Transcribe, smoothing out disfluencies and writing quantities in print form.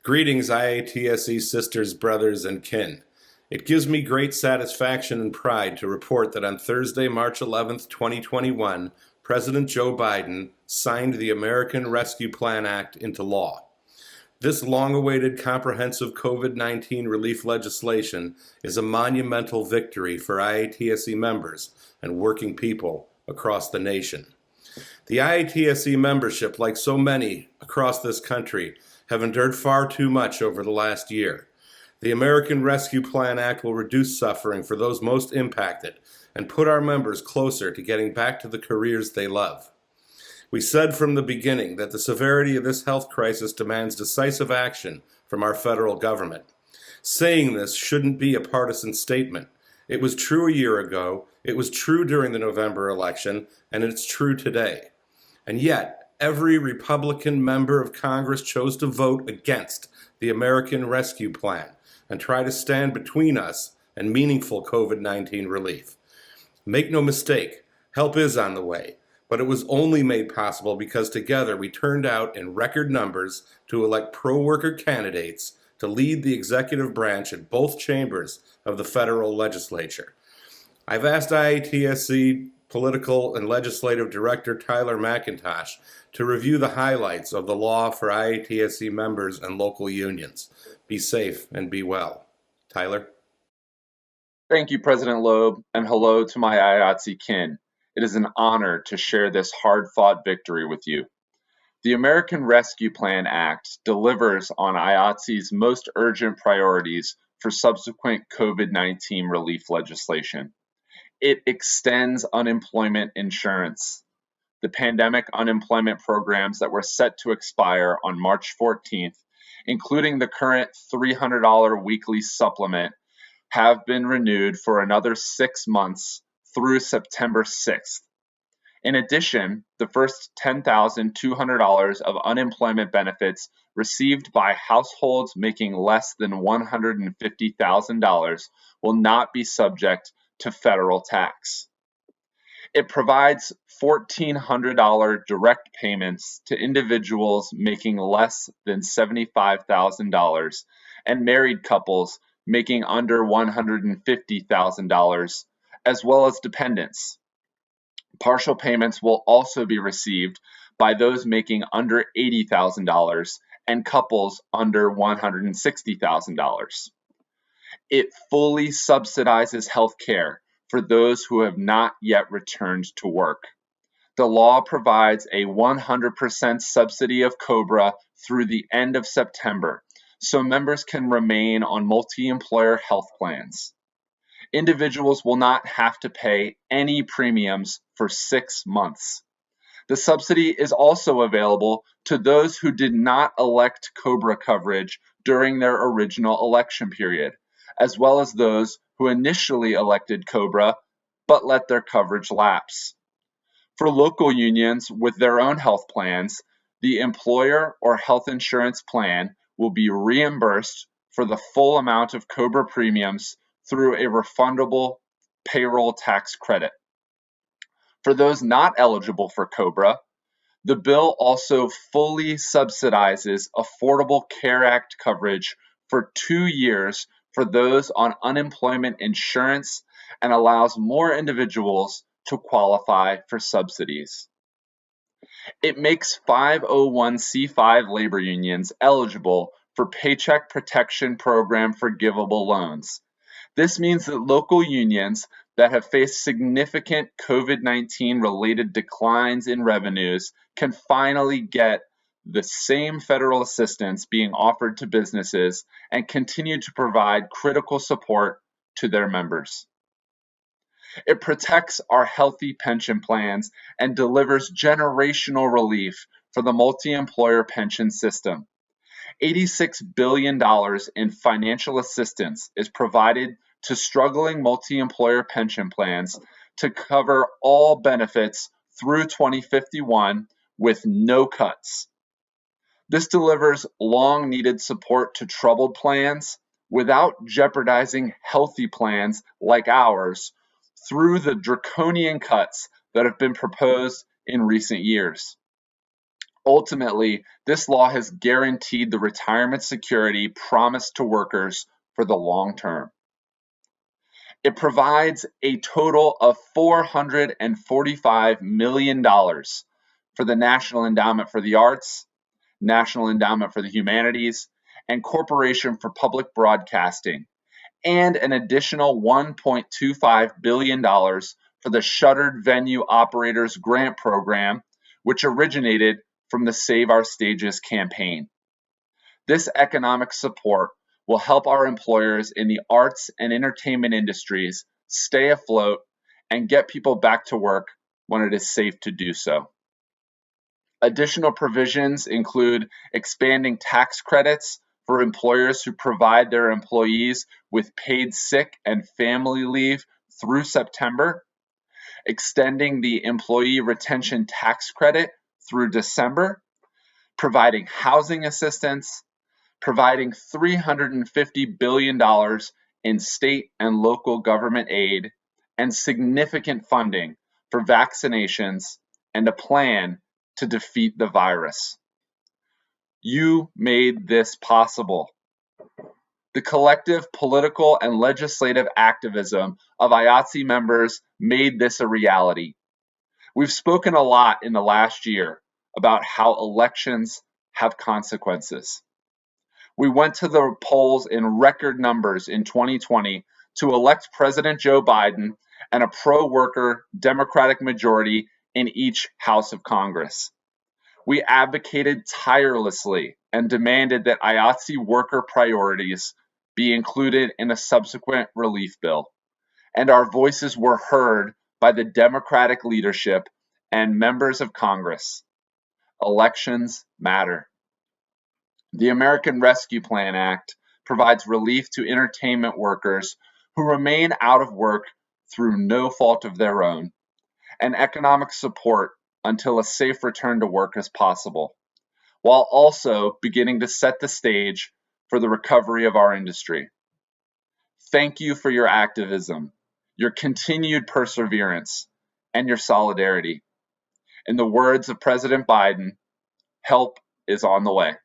Greetings, IATSE sisters, brothers, and kin. It gives me great satisfaction and pride to report that on Thursday, March 11th, 2021, President Joe Biden signed the American Rescue Plan Act into law. This long-awaited comprehensive COVID-19 relief legislation is a monumental victory for IATSE members and working people across the nation. The IATSE membership, like so many across this country, have endured far too much over the last year. The American Rescue Plan Act will reduce suffering for those most impacted and put our members closer to getting back to the careers they love. We said from the beginning that the severity of this health crisis demands decisive action from our federal government. Saying this shouldn't be a partisan statement. It was true a year ago, it was true during the November election, and it's true today. And yet, every Republican member of Congress chose to vote against the American Rescue Plan and try to stand between us and meaningful COVID-19 relief. Make no mistake, help is on the way, but it was only made possible because together we turned out in record numbers to elect pro-worker candidates to lead the executive branch at both chambers of the federal legislature. I've asked IATSE Political and Legislative Director Tyler McIntosh to review the highlights of the law for IATSE members and local unions. Be safe and be well. Tyler? Thank you, President Loeb, and hello to my IATSE kin. It is an honor to share this hard-fought victory with you. The American Rescue Plan Act delivers on IATSE's most urgent priorities for subsequent COVID-19 relief legislation. It extends unemployment insurance. The pandemic unemployment programs that were set to expire on March 14th, including the current $300 weekly supplement, have been renewed for another 6 months through September 6th. In addition, the first $10,200 of unemployment benefits received by households making less than $150,000 will not be subject to federal tax. It provides $1,400 direct payments to individuals making less than $75,000 and married couples making under $150,000, as well as dependents. Partial payments will also be received by those making under $80,000 and couples under $160,000. It fully subsidizes health care for those who have not yet returned to work. The law provides a 100% subsidy of COBRA through the end of September, so members can remain on multi-employer health plans. Individuals will not have to pay any premiums for 6 months. The subsidy is also available to those who did not elect COBRA coverage during their original election period, as well as those who initially elected COBRA but let their coverage lapse. For local unions with their own health plans, the employer or health insurance plan will be reimbursed for the full amount of COBRA premiums through a refundable payroll tax credit. For those not eligible for COBRA, the bill also fully subsidizes Affordable Care Act coverage for 2 years for those on unemployment insurance and allows more individuals to qualify for subsidies. It makes 501c5 labor unions eligible for Paycheck Protection Program forgivable loans. This means that local unions that have faced significant COVID-19 related declines in revenues can finally get the same federal assistance being offered to businesses and continue to provide critical support to their members. It protects our healthy pension plans and delivers generational relief for the multi-employer pension system. $86 billion in financial assistance is provided to struggling multi-employer pension plans to cover all benefits through 2051 with no cuts. This delivers long-needed support to troubled plans without jeopardizing healthy plans like ours through the draconian cuts that have been proposed in recent years. Ultimately, this law has guaranteed the retirement security promised to workers for the long term. It provides a total of $445 million for the National Endowment for the Arts, National Endowment for the Humanities, and Corporation for Public Broadcasting, and an additional $1.25 billion for the Shuttered Venue Operators Grant Program, which originated from the Save Our Stages campaign. This economic support will help our employers in the arts and entertainment industries stay afloat and get people back to work when it is safe to do so. Additional provisions include expanding tax credits for employers who provide their employees with paid sick and family leave through September, extending the employee retention tax credit through December, providing housing assistance, providing $350 billion in state and local government aid, and significant funding for vaccinations and a plan to defeat the virus. You made this possible. The collective political and legislative activism of IATSE members made this a reality. We've spoken a lot in the last year about how elections have consequences. We went to the polls in record numbers in 2020 to elect President Joe Biden and a pro-worker Democratic majority in each House of Congress. We advocated tirelessly and demanded that IATSE worker priorities be included in a subsequent relief bill, and our voices were heard by the Democratic leadership and members of Congress. Elections matter. The American Rescue Plan Act provides relief to entertainment workers who remain out of work through no fault of their own, and economic support until a safe return to work is possible, while also beginning to set the stage for the recovery of our industry. Thank you for your activism, your continued perseverance, and your solidarity. In the words of President Biden, help is on the way.